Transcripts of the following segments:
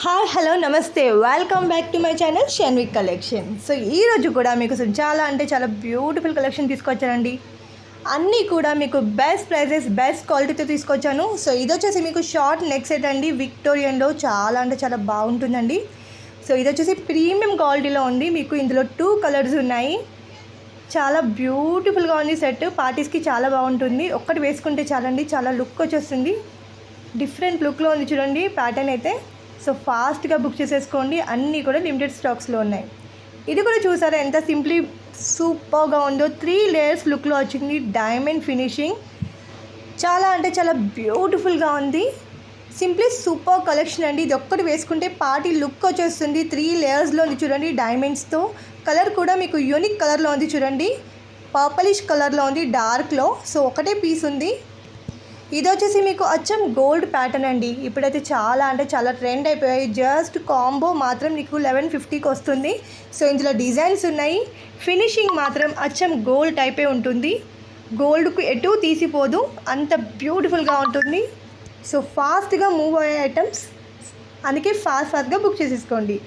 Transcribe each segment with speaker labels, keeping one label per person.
Speaker 1: Hi hello నమస్తే welcome back to my channel Shanvik collection. So ఈరోజు కూడా మీకు చాలా చాలా బ్యూటిఫుల్ కలెక్షన్ తీసుకొచ్చానండి. అన్నీ కూడా మీకు బెస్ట్ ప్రైజెస్ బెస్ట్ క్వాలిటీతో తీసుకొచ్చాను. సో ఇది వచ్చేసి మీకు షార్ట్ నెక్ సెట్ అండి. విక్టోరియన్లో చాలా బాగుంటుందండి. సో ఇది వచ్చేసి ప్రీమియం క్వాలిటీలో ఉంది. మీకు ఇందులో 2 కలర్స్ ఉన్నాయి. చాలా బ్యూటిఫుల్గా ఉంది సెట్. పార్టీస్కి చాలా బాగుంటుంది. ఒక్కటి వేసుకుంటే చాలండి, చాలా లుక్ వచ్చేస్తుంది. డిఫరెంట్ లుక్లో ఉంది చూడండి ప్యాటర్న్ అయితే. సో ఫాస్ట్గా బుక్ చేసేసుకోండి. అన్నీ కూడా లిమిటెడ్ స్టాక్స్లో ఉన్నాయి. ఇది కూడా చూసారా ఎంత సింప్లీ సూపర్గా ఉందో. 3 లేయర్స్ లుక్లో వచ్చింది. డైమండ్ ఫినిషింగ్ చాలా బ్యూటిఫుల్గా ఉంది. సింప్లీ సూపర్ కలెక్షన్ అండి. ఇది ఒక్కటి వేసుకుంటే పార్టీ లుక్ వచ్చేస్తుంది. 3 లేయర్స్లో ఉంది చూడండి డైమండ్స్తో. కలర్ కూడా మీకు యూనిక్ కలర్లో ఉంది చూడండి. పర్పలిష్ కలర్లో ఉంది డార్క్లో. సో ఒకటే పీస్ ఉంది. ఇది వచ్చేసి మీకు అచ్చం గోల్డ్ ప్యాటర్న్ అండి. ఇప్పుడైతే చాలా ట్రెండ్ అయిపోయాయి. జస్ట్ కాంబో మాత్రం మీకు 1150కి వస్తుంది. సో ఇందులో డిజైన్స్ ఉన్నాయి. ఫినిషింగ్ మాత్రం అచ్చం గోల్డ్ టైపే ఉంటుంది. గోల్డ్కు ఎటు తీసిపోదు, అంత బ్యూటిఫుల్గా ఉంటుంది. సో ఫాస్ట్గా మూవ్ అయ్యే ఐటమ్స్, అందుకే ఫాస్ట్గా బుక్ చేసేసుకోండి.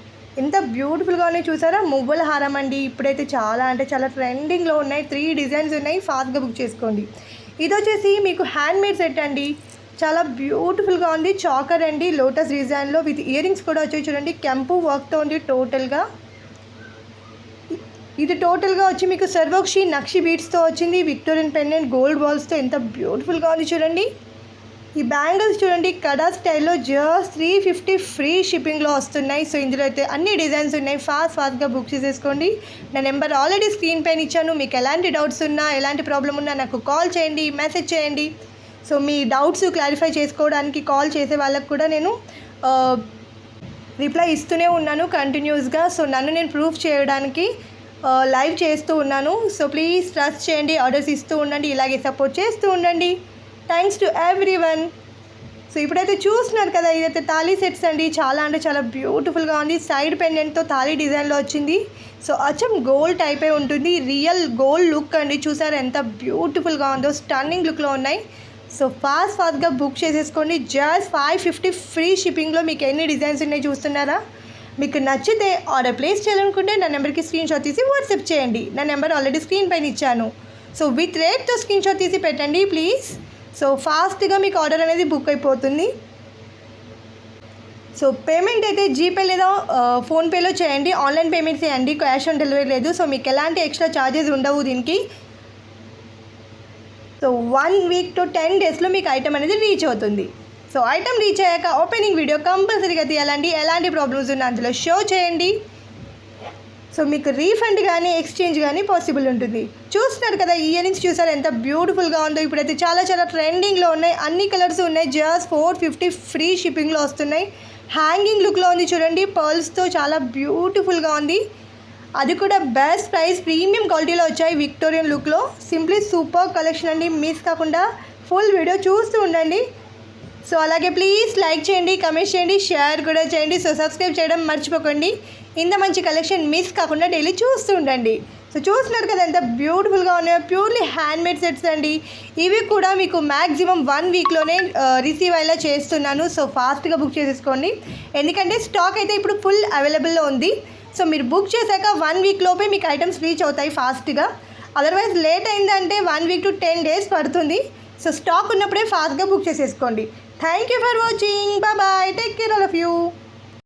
Speaker 1: ఎంత బ్యూటిఫుల్గా ఉన్నాయి చూసారా. మువ్వల హారం అండి. ఇప్పుడైతే చాలా ట్రెండింగ్లో ఉన్నాయి. 3 డిజైన్స్ ఉన్నాయి. ఫాస్ట్గా బుక్ చేసుకోండి. ఇది వచ్చేసి మీకు హ్యాండ్ మేడ్ సెట్ అండి. చాలా బ్యూటిఫుల్గా ఉంది. చాకర్ అండి, లోటస్ డిజైన్లో విత్ ఇయర్ రింగ్స్ కూడా వచ్చాయి చూడండి. కెంపు వర్క్తో ఉంది టోటల్గా. ఇది టోటల్గా వచ్చి మీకు సర్వోక్షి నక్షి బీట్స్తో వచ్చింది. విక్టోరియన్ పెండెంట్ గోల్డ్ బాల్స్తో ఎంత బ్యూటిఫుల్గా ఉంది చూడండి. ఈ బ్యాంగిల్స్ చూడండి కడా స్టైల్లో జస్ట్ 350 ఫ్రీ షిప్పింగ్లో వస్తున్నాయి. సో ఇందులో అయితే అన్ని డిజైన్స్ ఉన్నాయి. ఫాస్ట్గా బుక్ చేసేసుకోండి. నా నెంబర్ ఆల్రెడీ స్క్రీన్ పైన ఇచ్చాను. మీకు ఎలాంటి డౌట్స్ ఉన్నా, ఎలాంటి ప్రాబ్లం ఉన్నా నాకు కాల్ చేయండి, మెసేజ్ చేయండి. సో మీ డౌట్స్ క్లారిఫై చేసుకోవడానికి కాల్ చేసే వాళ్ళకు కూడా నేను రిప్లై ఇస్తూనే ఉన్నాను కంటిన్యూస్గా. సో నన్ను నేను ప్రూఫ్ చేయడానికి లైవ్ చేస్తూ ఉన్నాను. సో ప్లీజ్ ట్రస్ట్ చేయండి, ఆర్డర్స్ ఇస్తూ ఉండండి, ఇలాగే సపోర్ట్ చేస్తూ ఉండండి. Thanks to everyone. సో ఇప్పుడైతే చూస్తున్నారు కదా, ఇదైతే తాళీ సెట్స్ అండి. చాలా బ్యూటిఫుల్గా ఉంది. సైడ్ పెండెంట్తో తాళీ డిజైన్లో వచ్చింది. సో అచ్చం గోల్డ్ టైపే ఉంటుంది. రియల్ గోల్డ్ లుక్ అండి. చూసారు ఎంత బ్యూటిఫుల్గా ఉందో. స్టన్నింగ్ లుక్లో ఉన్నాయి. సో ఫాస్ట్గా బుక్ చేసేసుకోండి. జస్ట్ 550 ఫ్రీ షిప్పింగ్లో మీకు ఎన్ని డిజైన్స్ ఉన్నాయి చూస్తున్నారా. మీకు నచ్చితే ఆర్డర్ ప్లేస్ చేయాలనుకుంటే నా నెంబర్కి స్క్రీన్ షాట్ తీసి వాట్సాప్ చేయండి. నా నెంబర్ ఆల్రెడీ స్క్రీన్ పైన ఇచ్చాను. సో విత్ రేట్తో స్క్రీన్ షాట్ తీసి పెట్టండి ప్లీజ్. సో ఫాస్ట్గా మీకు ఆర్డర్ అనేది బుక్ అయిపోతుంది. సో పేమెంట్ అయితే జీపే లేదా ఫోన్పేలో చేయండి. ఆన్లైన్ పేమెంట్ చేయండి, క్యాష్ ఆన్ డెలివరీ లేదు. సో మీకు ఎలాంటి ఎక్స్ట్రా ఛార్జెస్ ఉండవు దీనికి. సో 1 వీక్ టు 10 డేస్లో మీకు ఐటమ్ అనేది రీచ్ అవుతుంది. సో ఐటమ్ రీచ్ అయ్యాక ఓపెనింగ్ వీడియో కంపల్సరీగా తీయాలండి. ఎలాంటి ప్రాబ్లమ్స్ ఉన్నా అందులో షో చేయండి. సో మీకు రీఫండ్ కానీ ఎక్స్చేంజ్ కానీ పాసిబుల్ ఉంటుంది. చూస్తున్నారు కదా ఇయర్ రింగ్స్ చూసారు ఎంత బ్యూటిఫుల్గా ఉందో. ఇప్పుడైతే చాలా ట్రెండింగ్లో ఉన్నాయి. అన్ని కలర్స్ ఉన్నాయి. జస్ట్ 450 ఫ్రీ షిప్పింగ్లో వస్తున్నాయి. హ్యాంగింగ్ లుక్లో ఉంది చూడండి. పర్ల్స్తో చాలా బ్యూటిఫుల్గా ఉంది. అది కూడా బెస్ట్ ప్రైస్ ప్రీమియం క్వాలిటీలో వచ్చాయి విక్టోరియన్ లుక్లో. సింప్లీ సూపర్ కలెక్షన్ అండి. మిస్ కాకుండా ఫుల్ వీడియో చూస్తూ ఉండండి. సో అలాగే ప్లీజ్ లైక్ చేయండి, కమెంట్ చేయండి, షేర్ కూడా చేయండి. సో సబ్స్క్రైబ్ చేయడం మర్చిపోకండి. ఇంత మంచి కలెక్షన్ మిస్ కాకుండా డైలీ చూస్తూ ఉండండి. సో చూస్తున్నారు కదా ఎంత బ్యూటిఫుల్గా ఉన్నాయో. ప్యూర్లీ హ్యాండ్మేడ్ సెట్స్ అండి. ఇవి కూడా మీకు మ్యాక్సిమం 1 వీక్లోనే రిసీవ్ అయ్యేలా చేస్తున్నాను. సో ఫాస్ట్గా బుక్ చేసేసుకోండి. ఎందుకంటే స్టాక్ అయితే ఇప్పుడు ఫుల్ అవైలబుల్లో ఉంది. సో మీరు బుక్ చేశాక 1 వీక్ లోపే మీకు ఐటమ్స్ రీచ్ అవుతాయి ఫాస్ట్గా. అదర్వైజ్ లేట్ అయిందంటే 1 వీక్ టు 10 డేస్ పడుతుంది. సో స్టాక్ ఉన్నప్పుడే ఫాస్ట్గా బుక్ చేసేసుకోండి. Thank you for watching. Bye. Take care all of you.